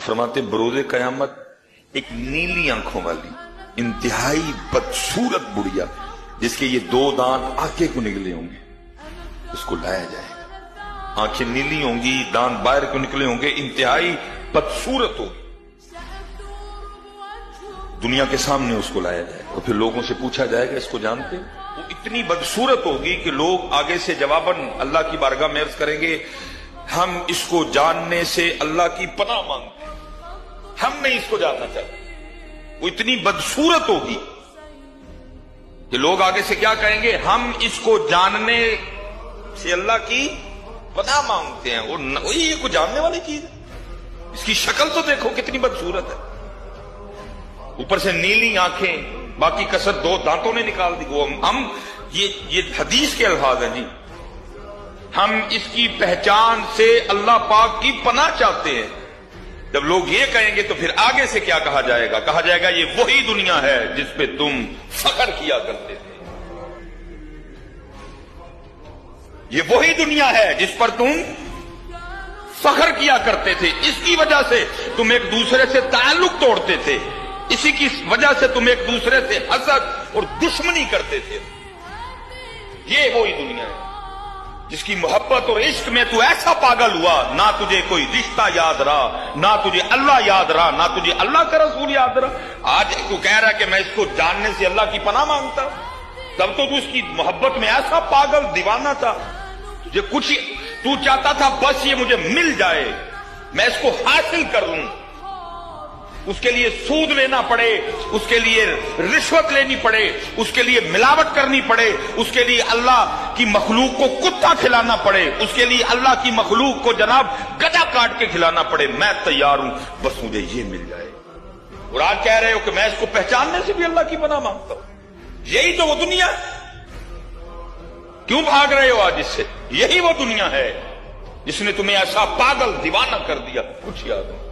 फरमाते बरोज़े क़यामत एक नीली आंखों वाली इंतहाई बदसूरत बुढ़िया जिसके ये 2 दांत आगे को निकले होंगे, उसको लाया जाएगा। आंखें नीली होंगी, दांत बाहर को निकले होंगे, इंतहाई बदसूरत होगी। दुनिया के सामने उसको लाया जाएगा और फिर लोगों से पूछा जाएगा इसको जानते? वो इतनी बदसूरत होगी कि लोग आगे से जवाबन अल्लाह की बारगाह में अर्ज करेंगे, हम इसको जानने से अल्लाह की पनाह मांगते हैं, हम नहीं इसको जानना चाहते। वो इतनी बदसूरत होगी कि लोग आगे से क्या कहेंगे, हम इसको जानने से अल्लाह की पनाह मांगते हैं। वो ये को जानने वाली चीज है, इसकी शक्ल तो देखो कितनी बदसूरत है, ऊपर से नीली आंखें, बाकी कसर 2 दांतों ने निकाल दी। वो हम ये हदीस के अल्फाज हैं जी, हम इसकी पहचान से अल्लाह पाक की पनाह चाहते हैं। जब लोग ये कहेंगे तो फिर आगे से क्या कहा जाएगा? कहा जाएगा ये वही दुनिया है जिस पे तुम फख्र किया करते थे, ये वही दुनिया है जिस पर तुम फख्र किया करते थे, इसकी वजह से तुम एक दूसरे से ताल्लुक तोड़ते थे, इसी की वजह से तुम एक दूसरे से हसद और दुश्मनी करते थे। ये वही दुनिया है जिसकी मोहब्बत और इश्क में तू ऐसा पागल हुआ, ना तुझे कोई रिश्ता याद रहा, ना तुझे अल्लाह याद रहा, ना तुझे अल्लाह का रसूल याद रहा। आज तू कह रहा है कि मैं इसको जानने से अल्लाह की पनाह मांगता, तब तो तू इसकी मोहब्बत में ऐसा पागल दीवाना था, तुझे कुछ तू चाहता था बस ये मुझे मिल जाए, मैं इसको हासिल कर लूं, उसके लिए सूद लेना पड़े, उसके लिए रिश्वत लेनी पड़े, उसके लिए मिलावट करनी पड़े, उसके लिए अल्लाह की मखलूक को कुत्ता खिलाना पड़े, उसके लिए अल्लाह की मखलूक को जनाब गधा काट के खिलाना पड़े, मैं तैयार हूं बस मुझे ये मिल जाए। और आज कह रहे हो कि मैं इसको पहचानने से भी अल्लाह की पनाह मांगता हूं। यही तो वो दुनिया, क्यों भाग रहे हो आज इससे? यही वो दुनिया है जिसने तुम्हें ऐसा पागल दीवाना कर दिया। कुछ याद है?